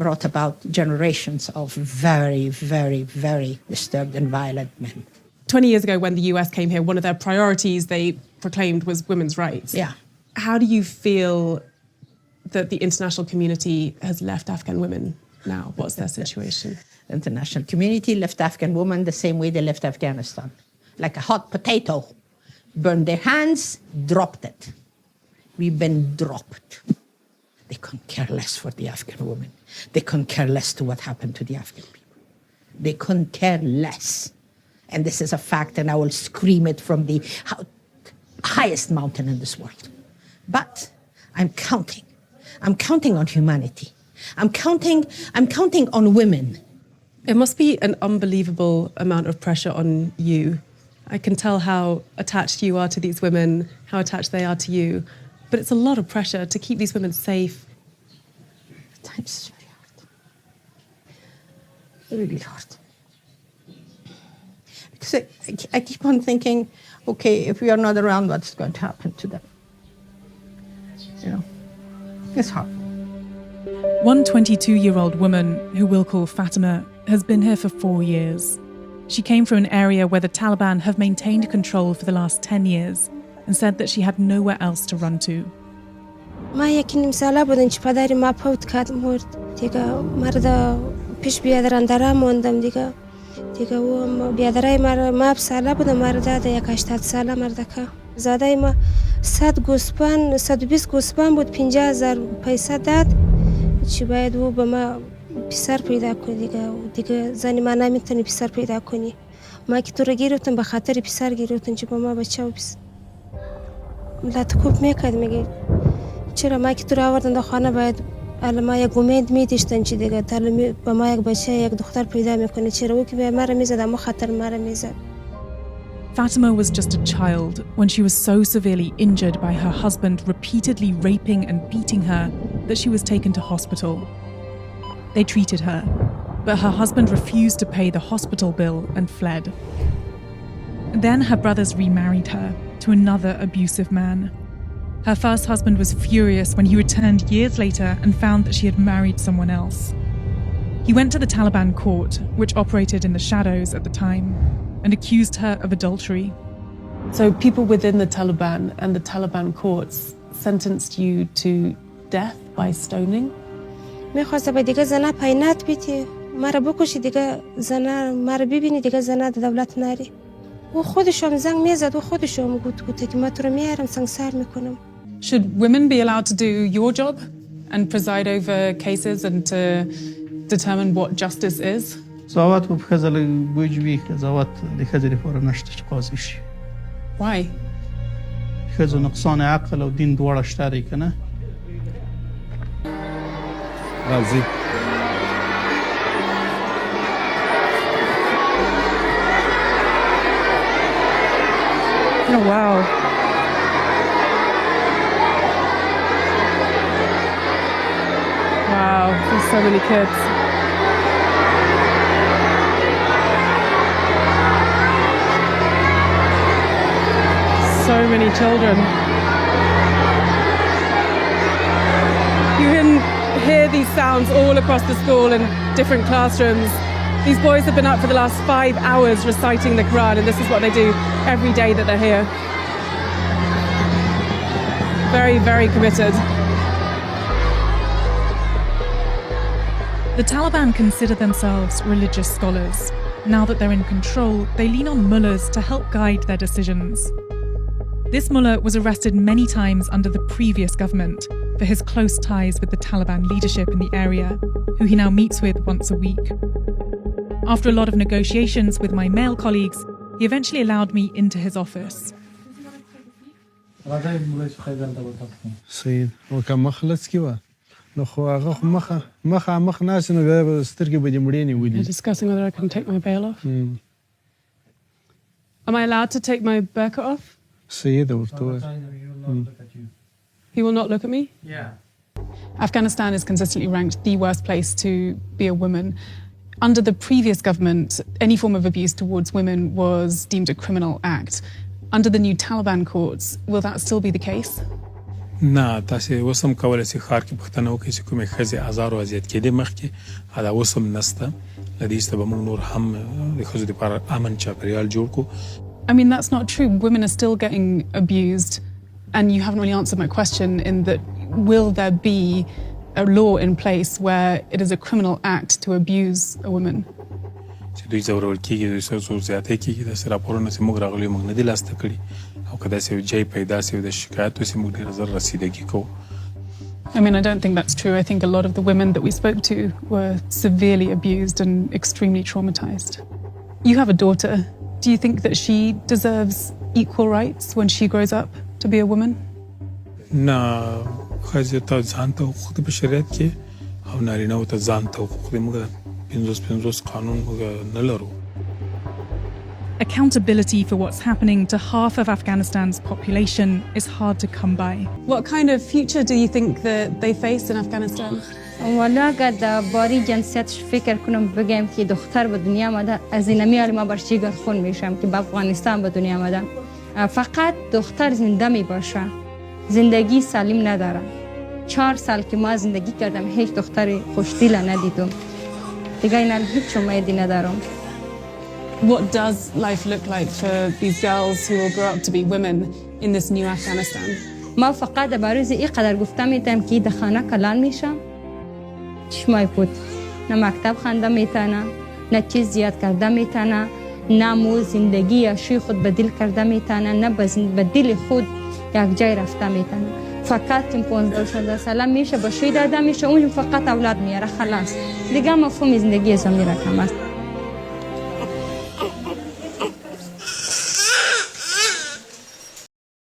brought about generations of very, very, very disturbed and violent men. 20 years ago, when the US came here, one of their priorities they proclaimed was women's rights. Yeah. How do you feel that the international community has left Afghan women now? What's their situation? The international community left Afghan women the same way they left Afghanistan. Like a hot potato. Burned their hands, dropped it. We've been dropped. They couldn't care less for the Afghan women. They couldn't care less to what happened to the Afghan people. They couldn't care less. And this is a fact, and I will scream it from the highest mountain in this world. But I'm counting. I'm counting on humanity. I'm counting on women. It must be an unbelievable amount of pressure on you. I can tell how attached you are to these women, how attached they are to you. But it's a lot of pressure to keep these women safe. At times it's very hard. Really hard. Because I keep on thinking, okay, if we are not around, what's going to happen to them? You know, it's hard. One 22-year-old woman, who we'll call Fatima, has been here for 4 years. She came from an area where the Taliban have maintained control for the last 10 years and said that she had nowhere else to run to. ما یکی نیم ساله بودن که پدری ما فوت کرد مرد دیگه مرد پیش بیادران موندم دیگه و بیادرای ما ساله بودم مرد داده یک 80 ساله مردکه زاده ما 100 گوسپند 120 گوسپند بود 50,000 پیسه داد چی باید او به ما پسر پیدا کنی دیگه زنی ما نمیتونی پسر پیدا کنی ما که تو رو گرفتم به خاطر پسر گرفتم که به ما بچه و پسر لطکوب میکرد میگه چرا ما که تو رو آوردن در خانه باید الان ما یک امید میداشتن چی دیگه تا با ما یک بچه یک دختر پیدا میکنه چرا او که به ما رو میزد اما خطر ما رو میزد. Fatima was just a child when she was so severely injured by her husband repeatedly raping and beating her that she was taken to hospital. They treated her, but her husband refused to pay the hospital bill and fled. Then her brothers remarried her to another abusive man. Her first husband was furious when he returned years later and found that she had married someone else. He went to the Taliban court, which operated in the shadows at the time, and accused her of adultery. So people within the Taliban and the Taliban courts sentenced you to death by stoning? میخواسته به دیگه زنه پینت بیتی مرا بکشی دیگه زنه مرا ببینی دیگه زنه دولت نری و خودشم زنگ میزد و خودشم گفت که من تو رو میارم سنگسار میکنم. Should women be allowed to do your job and preside over cases and to determine what justice is? قضاوت په خزل بوجوي قضاوت د خزل لپاره نشته چې قاضي شي. Why? خزو نقصان عقل او دین دواړه شته دي کنه. راځي. Oh wow. Wow, there's so many kids. So many children. You can hear these sounds all across the school in different classrooms. These boys have been up for the last 5 hours reciting the Quran, and this is what they do every day that they're here. Very, very committed. The Taliban consider themselves religious scholars. Now that they're in control, they lean on mullahs to help guide their decisions. This mullah was arrested many times under the previous government for his close ties with the Taliban leadership in the area, who he now meets with once a week. After a lot of negotiations with my male colleagues, he eventually allowed me into his office. سید وکم مخلص کیوا نو خو هغه مخ ناس نو بیا سترګې به دې مړې نیولې. Discussing whether I can take my veil off. Am I allowed to take my burqa off? سید ورته He will not look at me? Yeah. Afghanistan is consistently ranked the worst place to be a woman. Under the previous government, any form of abuse towards women was deemed a criminal act. Under the new Taliban courts, will that still be the case? نه تاسو وسم کولای شئ ښار کې پښتنه وکړئ چې کومې ښځې آزار او اذیت کېدې مخکې دا وسم نسته د دې سبب موږ نور هم د ښځو لپاره امن چاپیریال جوړ کړو. I mean, that's not true. Women are still getting abused, and you haven't really answered my question in that will there be a law in place where it is a criminal act to abuse a woman? چې دوی ځورول کېږي دوی څه زیاتی کېږي داسې راپورونه چې موږ راغلي موږ نه دي لاسته کړي او که داسې یو ځای پیدا شي د شکایت وشي موږ ډېر ژر رسیدګي کوو. I mean, I don't think that's true. I think a lot of the women that we spoke to were severely abused and extremely traumatized. You have a daughter. Do you think that she deserves equal rights when she grows up to be a woman? نه ښځې ته ځان ته حقوق دي په شریعت کې او نارینهو ته ځان ته حقوق دي. موږ 50 قانون موږ نه لرو. Accountability for what's happening to half of Afghanistan's population is hard to come by. What kind of future do you think that they face in Afghanistan? والا اگر در باری جنسیتش فکر کنم بگم که دختر به دنیا آمده از این میال ما برش جگر خون میشم که به افغانستان به دنیا آمده فقط دختر زنده می باشه زندگی سالم نداره 4 سال که ما زندگی کردم هیچ دختر خوشدل ندیدم دیگه اینا هیچ امیدی ندارم. What does life look like for these girls who will grow up to be women in this new Afghanistan? ما فقط برای اینقدر گفتم میتونم که در خانه کلان میشم چشمای پوت نه مکتب خونده میتونه نه چیز زیاد کرده میتونه نه مو زندگی عشقی خود بدل کرده میتونه نه به دل خود یک جای رفته میتونه فقط تیم 15 ساله میشه با شوی داده میشه اون فقط اولاد میاره خلاص دیگه مفهوم زندگی زمین رقم است.